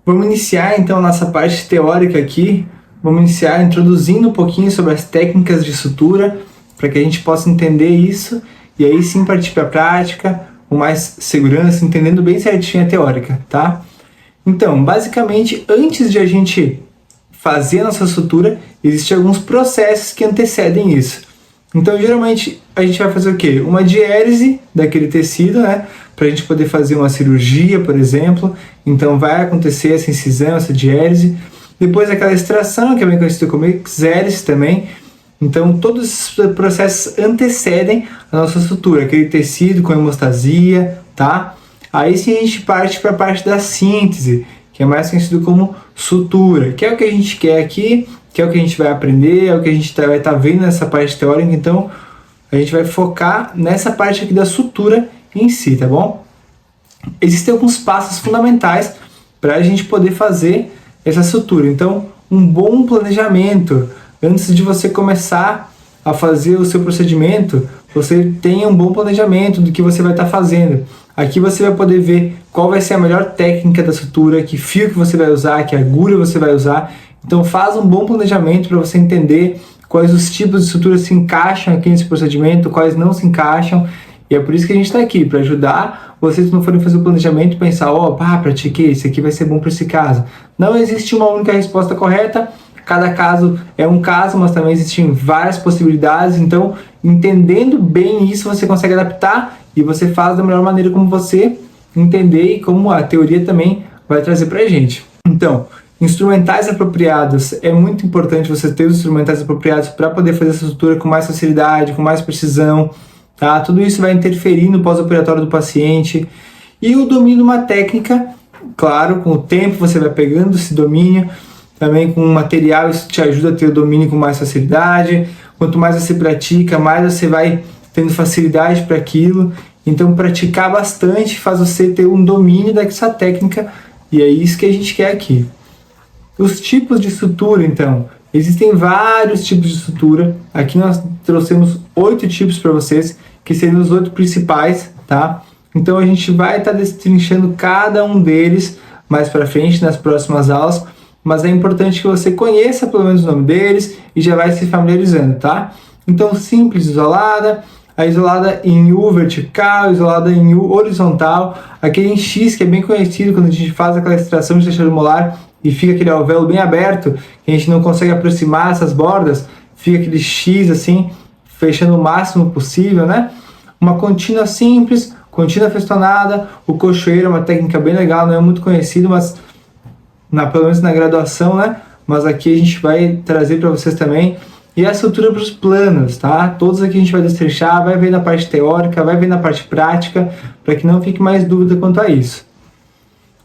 Vamos iniciar então a nossa parte teórica aqui. Vamos iniciar introduzindo um pouquinho sobre as técnicas de sutura, para que a gente possa entender isso e aí sim partir para a prática com mais segurança, entendendo bem certinho a teórica, tá? Então, basicamente, antes de a gente fazer a nossa sutura, existem alguns processos que antecedem isso. Então, geralmente, a gente vai fazer o quê? Uma diérese daquele tecido, né? Para a gente poder fazer uma cirurgia, por exemplo. Então, vai acontecer essa incisão, essa diérese. Depois, aquela extração, que é bem conhecida como exérese também. Então, todos esses processos antecedem a nossa sutura, aquele tecido com hemostasia, tá? Aí sim a gente parte para a parte da síntese, que é mais conhecido como sutura, que é o que a gente quer aqui, que é o que a gente vai aprender, é o que a gente vai estar vendo nessa parte teórica. Então, a gente vai focar nessa parte aqui da sutura em si, tá bom? Existem alguns passos fundamentais para a gente poder fazer essa sutura. Então, um bom planejamento. Antes de você começar a fazer o seu procedimento, você tenha um bom planejamento do que você vai estar fazendo. Aqui você vai poder ver qual vai ser a melhor técnica da sutura, que fio que você vai usar, que agulha você vai usar. Então faz um bom planejamento para você entender quais os tipos de sutura se encaixam aqui nesse procedimento, quais não se encaixam. E é por isso que a gente está aqui, para ajudar vocês que não forem fazer o planejamento e pensar, pratiquei, esse aqui vai ser bom para esse caso. Não existe uma única resposta correta. Cada caso é um caso, mas também existem várias possibilidades. Então, entendendo bem isso, você consegue adaptar e você faz da melhor maneira como você entender e como a teoria também vai trazer pra gente. Então, instrumentais apropriados. É muito importante você ter os instrumentais apropriados para poder fazer essa sutura com mais facilidade, com mais precisão, tá? Tudo isso vai interferir no pós-operatório do paciente. E o domínio de uma técnica, claro, com o tempo você vai pegando esse domínio. Também com o material, isso te ajuda a ter o domínio com mais facilidade. Quanto mais você pratica, mais você vai tendo facilidade para aquilo. Então, praticar bastante faz você ter um domínio dessa técnica, e é isso que a gente quer aqui. Os tipos de sutura, então. Existem vários tipos de sutura. Aqui nós trouxemos 8 tipos para vocês, que seriam os 8 principais, tá? Então, a gente vai estar destrinchando cada um deles mais para frente, nas próximas aulas. Mas é importante que você conheça pelo menos o nome deles e já vai se familiarizando, tá? Então, simples isolada, a isolada em U vertical, isolada em U horizontal, aquele em X que é bem conhecido quando a gente faz aquela extração de tecido molar e fica aquele alvéolo bem aberto, que a gente não consegue aproximar essas bordas, fica aquele X assim, fechando o máximo possível, né? Uma contínua simples, contínua festonada, o cochoeiro é uma técnica bem legal, não é muito conhecido, mas pelo menos na graduação, né? Mas aqui a gente vai trazer para vocês também. E a sutura para os planos, tá? Todos aqui a gente vai destrinchar, vai ver na parte teórica, vai ver na parte prática, para que não fique mais dúvida quanto a isso.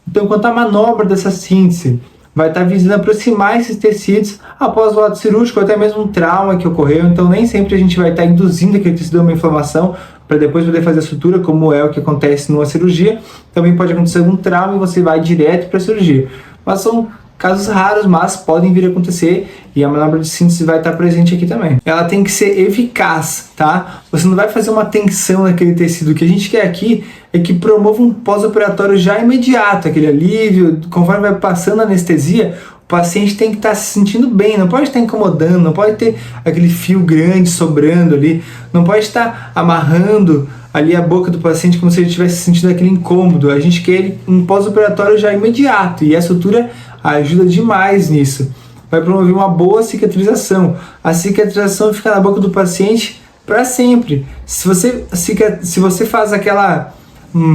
Então, quanto à manobra dessa síntese, vai estar visando aproximar esses tecidos após o ato cirúrgico, ou até mesmo um trauma que ocorreu. Então, nem sempre a gente vai estar induzindo aquele tecido a uma inflamação, para depois poder fazer a sutura, como é o que acontece numa cirurgia. Também pode acontecer algum trauma e você vai direto para a cirurgia. Mas são casos raros, mas podem vir a acontecer, e a manobra de síntese vai estar presente aqui também. Ela tem que ser eficaz, tá? Você não vai fazer uma tensão naquele tecido. O que a gente quer aqui é que promova um pós-operatório já imediato, aquele alívio. Conforme vai passando a anestesia, o paciente tem que estar se sentindo bem, não pode estar incomodando, não pode ter aquele fio grande sobrando ali, não pode estar amarrando ali a boca do paciente como se ele estivesse sentindo aquele incômodo. A gente quer um pós-operatório já imediato, e a sutura ajuda demais nisso. Vai promover uma boa cicatrização. A cicatrização fica na boca do paciente para sempre. Se você faz aquela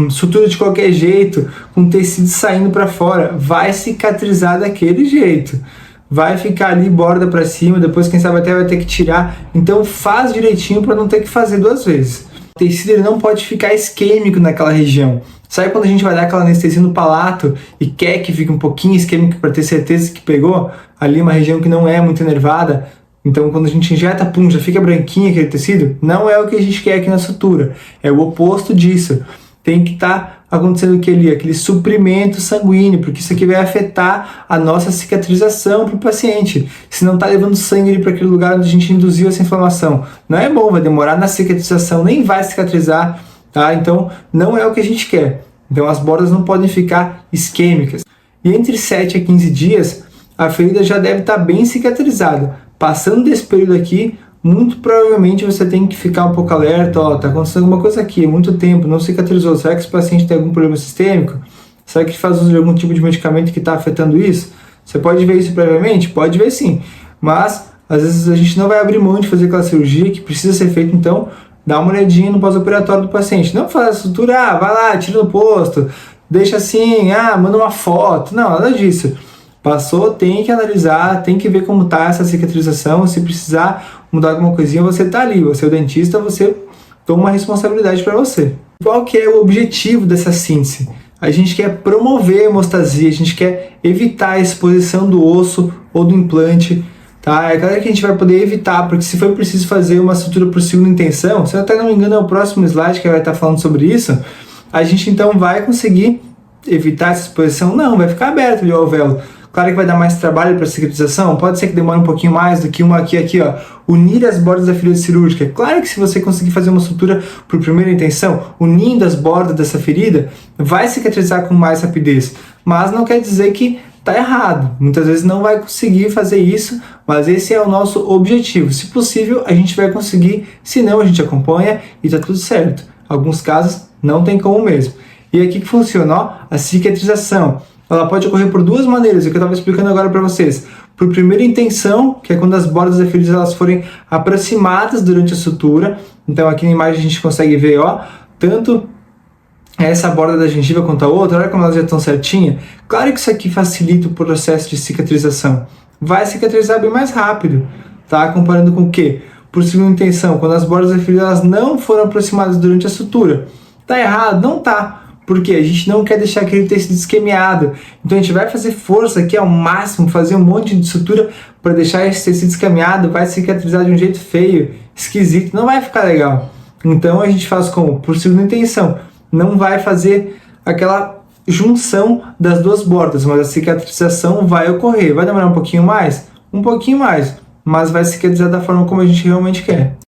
sutura de qualquer jeito, com tecido saindo para fora, vai cicatrizar daquele jeito. Vai ficar ali borda para cima, depois quem sabe até vai ter que tirar. Então faz direitinho para não ter que fazer 2 vezes. O tecido ele não pode ficar isquêmico naquela região. Sabe quando a gente vai dar aquela anestesia no palato e quer que fique um pouquinho isquêmico para ter certeza que pegou ali uma região que não é muito enervada? Então quando a gente injeta, já fica branquinho aquele tecido? Não é o que a gente quer aqui na sutura. É o oposto disso. Tem que estar acontecendo aquele suprimento sanguíneo, porque isso aqui vai afetar a nossa cicatrização para o paciente. Se não está levando sangue para aquele lugar onde a gente induziu essa inflamação, não é bom, vai demorar na cicatrização, nem vai cicatrizar, tá? Então não é o que a gente quer. Então as bordas não podem ficar isquêmicas. E entre 7 a 15 dias, a ferida já deve estar bem cicatrizada. Passando desse período aqui, muito provavelmente você tem que ficar um pouco alerta, ó, tá acontecendo alguma coisa aqui, há muito tempo, não cicatrizou, será que esse paciente tem algum problema sistêmico? Será que faz uso de algum tipo de medicamento que está afetando isso? Você pode ver isso previamente? Pode ver sim, mas às vezes a gente não vai abrir mão de fazer aquela cirurgia que precisa ser feita, então dá uma olhadinha no pós-operatório do paciente. Não faz a sutura, vai lá, tira no posto, deixa assim, manda uma foto, não, nada disso. Passou, tem que analisar, tem que ver como está essa cicatrização, se precisar mudar alguma coisinha, você está ali, você é o dentista, você toma uma responsabilidade para você. Qual que é o objetivo dessa síntese? A gente quer promover a hemostasia, a gente quer evitar a exposição do osso ou do implante, tá? É claro que a gente vai poder evitar, porque se for preciso fazer uma sutura por segunda intenção, se eu até não me engano é o próximo slide que vai estar falando sobre isso, a gente então vai conseguir evitar essa exposição? Não, vai ficar aberto ali o alvéolo. Claro que vai dar mais trabalho para a cicatrização, pode ser que demore um pouquinho mais do que uma aqui, ó, unir as bordas da ferida cirúrgica. É claro que se você conseguir fazer uma sutura por primeira intenção, unindo as bordas dessa ferida, vai cicatrizar com mais rapidez, mas não quer dizer que está errado. Muitas vezes não vai conseguir fazer isso, mas esse é o nosso objetivo. Se possível, a gente vai conseguir, se não, a gente acompanha e está tudo certo. Alguns casos não tem como mesmo. E aqui que funciona, ó, a cicatrização. Ela pode ocorrer por duas maneiras, o que eu estava explicando agora para vocês. Por primeira intenção, que é quando as bordas da ferida elas forem aproximadas durante a sutura. Então aqui na imagem a gente consegue ver, ó, tanto essa borda da gengiva quanto a outra, olha como elas já estão certinhas. Claro que isso aqui facilita o processo de cicatrização. Vai cicatrizar bem mais rápido, tá? Comparando com o quê? Por segunda intenção, quando as bordas da ferida elas não foram aproximadas durante a sutura. Tá errado? Não tá. Porque a gente não quer deixar aquele tecido esquemeado. Então a gente vai fazer força aqui ao máximo, fazer um monte de sutura para deixar esse tecido escameado, vai cicatrizar de um jeito feio, esquisito, não vai ficar legal. Então a gente faz como? Por segunda intenção. Não vai fazer aquela junção das duas bordas, mas a cicatrização vai ocorrer. Vai demorar um pouquinho mais? Um pouquinho mais, mas vai cicatrizar da forma como a gente realmente quer.